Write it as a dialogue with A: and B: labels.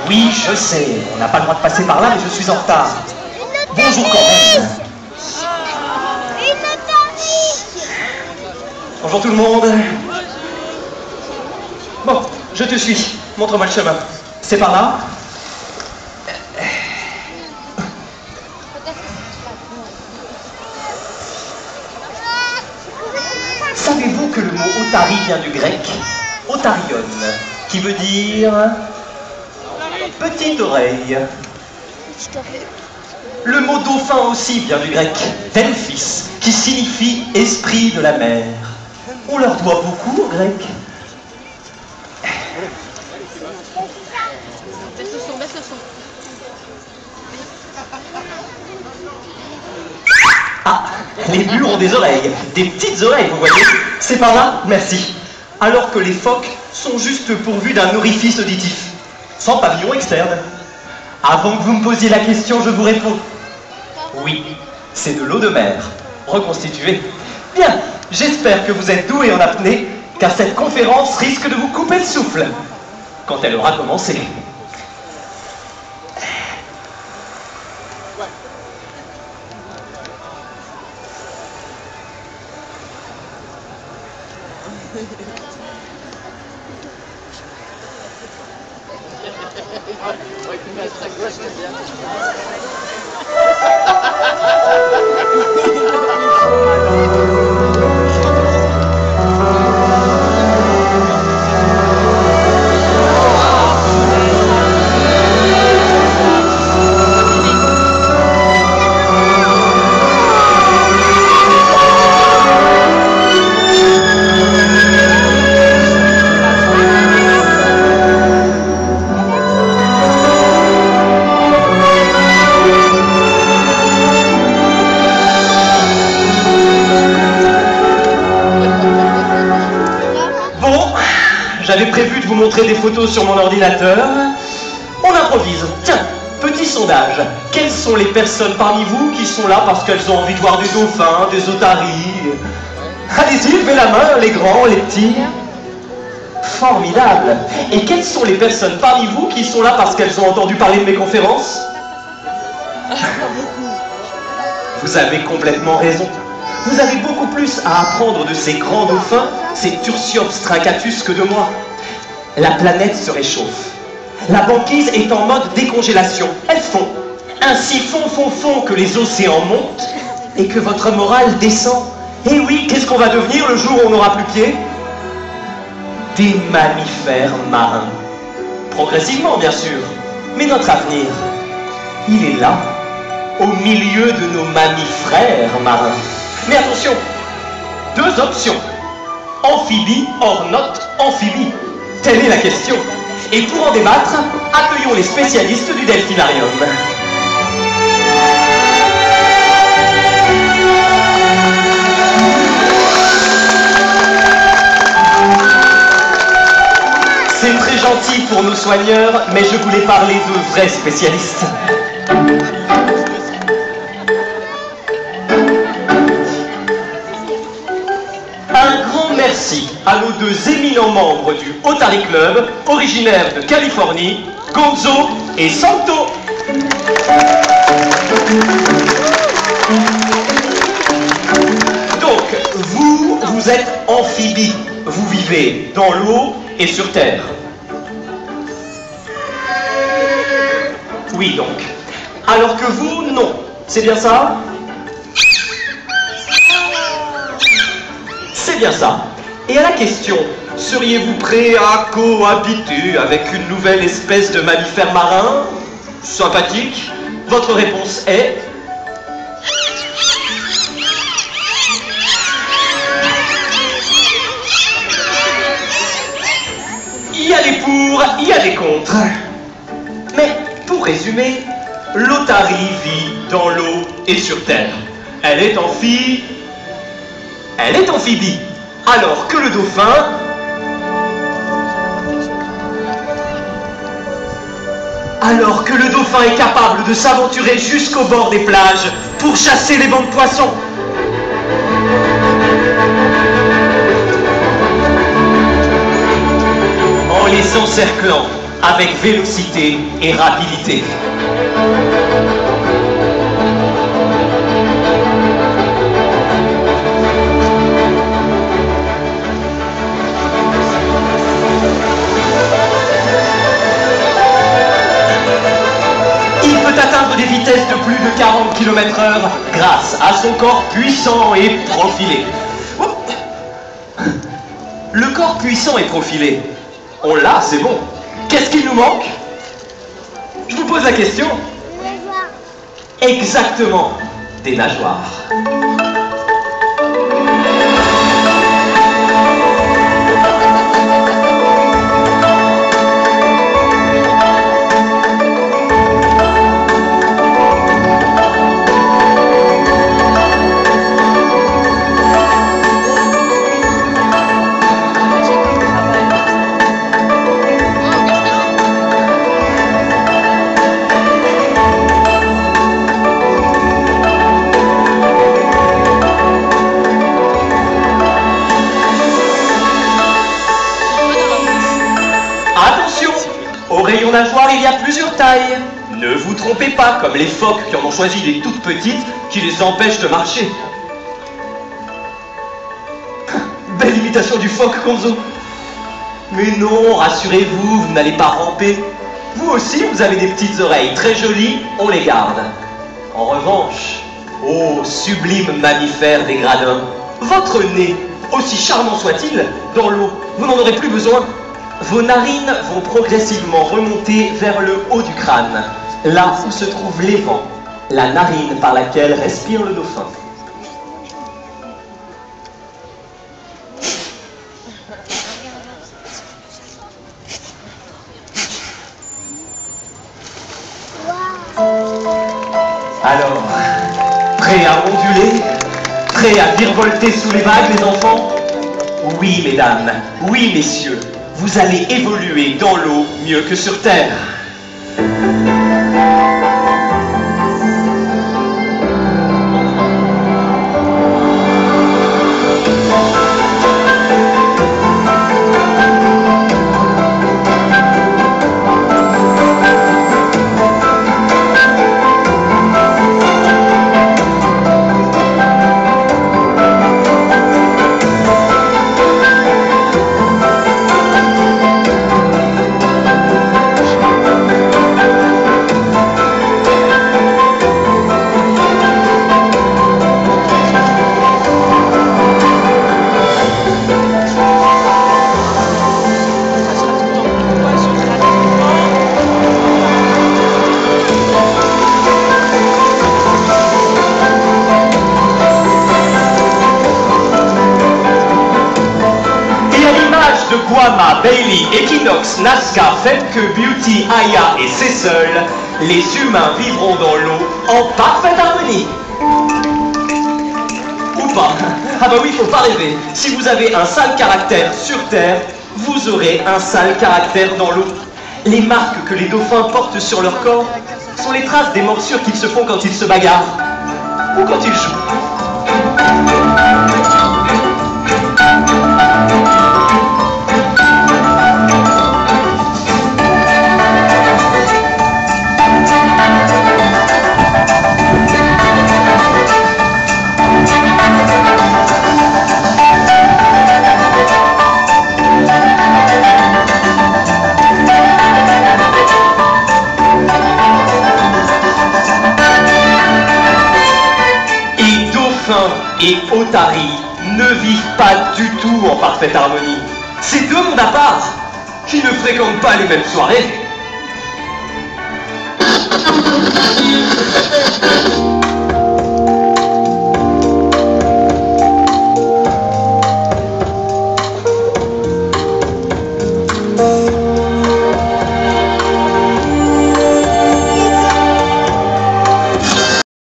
A: Oui, je sais, on n'a pas le droit de passer par là, mais je suis en retard. Bonjour quand même. Bonjour tout le monde. Bon, je te suis. Montre-moi le chemin. C'est par là? Savez-vous que le mot otari vient du grec otarion, qui veut dire petite oreille? Le mot dauphin aussi vient du grec delphis, qui signifie esprit de la mer. On leur doit beaucoup aux Grecs. Ah, les murs ont des oreilles, des petites oreilles, vous voyez. C'est par là, merci. Alors que les phoques sont juste pourvus d'un orifice auditif, sans pavillon externe. Avant que vous me posiez la question, je vous réponds. Oui, c'est de l'eau de mer, reconstituée. Bien, j'espère que vous êtes doués en apnée, car cette conférence risque de vous couper le souffle quand elle aura commencé. J'avais prévu de vous montrer des photos sur mon ordinateur. On improvise. Tiens, petit sondage. Quelles sont les personnes parmi vous qui sont là parce qu'elles ont envie de voir des dauphins, des otaries? Allez-y, levez la main, les grands, les petits. Formidable. Et quelles sont les personnes parmi vous qui sont là parce qu'elles ont entendu parler de mes conférences? Vous avez complètement raison. Vous avez beaucoup plus à apprendre de ces grands dauphins, ces Tursiops truncatus, que de moi. La planète se réchauffe. La banquise est en mode décongélation. Elle fond. Ainsi fond que les océans montent et que votre morale descend. Et oui, qu'est-ce qu'on va devenir le jour où on n'aura plus pied? Des mammifères marins. Progressivement, bien sûr. Mais notre avenir, il est là, au milieu de nos mammifères marins. Mais attention, deux options. Amphibie, or not amphibie. Telle est la question. Et pour en débattre, accueillons les spécialistes du delphinarium. C'est très gentil pour nos soigneurs, mais je voulais parler de vrais spécialistes. Un grand merci à nos deux éminents membres du Otari Club, originaires de Californie, Gonzo et Santo. Donc, vous êtes amphibies. Vous vivez dans l'eau et sur terre. Oui, donc. Alors que vous, non. C'est bien ça? C'est bien ça. Et à la question, seriez-vous prêt à cohabiter avec une nouvelle espèce de mammifère marin sympathique? Votre réponse est... Il y a des pour, il y a des contre. Mais, pour résumer, l'Otari vit dans l'eau et sur terre. Elle est amphibie. Elle est amphibie. Alors que le dauphin... Alors que le dauphin est capable de s'aventurer jusqu'au bord des plages pour chasser les bancs de poissons. encerclant avec vélocité et rapidité. Il peut atteindre des vitesses de plus de 40 km/h grâce à son corps puissant et profilé. Le corps puissant et profilé, on l'a, c'est bon. Qu'est-ce qu'il nous manque? Je vous pose la question.
B: Des nageoires.
A: Exactement, des nageoires. Attention, au rayon nageoire, il y a plusieurs tailles. Ne vous trompez pas, comme les phoques qui en ont choisi des toutes petites qui les empêchent de marcher. Belle imitation du phoque, Konzo. Mais non, rassurez-vous, vous n'allez pas ramper. Vous aussi, vous avez des petites oreilles très jolies, on les garde. En revanche, ô sublime mammifère des gradins, votre nez, aussi charmant soit-il, dans l'eau, vous n'en aurez plus besoin. Vos narines vont progressivement remonter vers le haut du crâne, là où se trouve l'évent, la narine par laquelle respire le dauphin. Alors, prêts à onduler? Prêts à virevolter sous les vagues, les enfants? Oui, mesdames, oui, messieurs, vous allez évoluer dans l'eau mieux que sur terre. De Guama, Bailey, Equinox, Nazca, Femke, Beauty, Aya et Cecil, les humains vivront dans l'eau en parfaite harmonie. Ou pas. Ah bah oui, faut pas rêver. Si vous avez un sale caractère sur Terre, vous aurez un sale caractère dans l'eau. Les marques que les dauphins portent sur leur corps sont les traces des morsures qu'ils se font quand ils se bagarrent ou quand ils jouent. Et otaries ne vivent pas du tout en parfaite harmonie. C'est deux mondes à part qui ne fréquentent pas les mêmes soirées.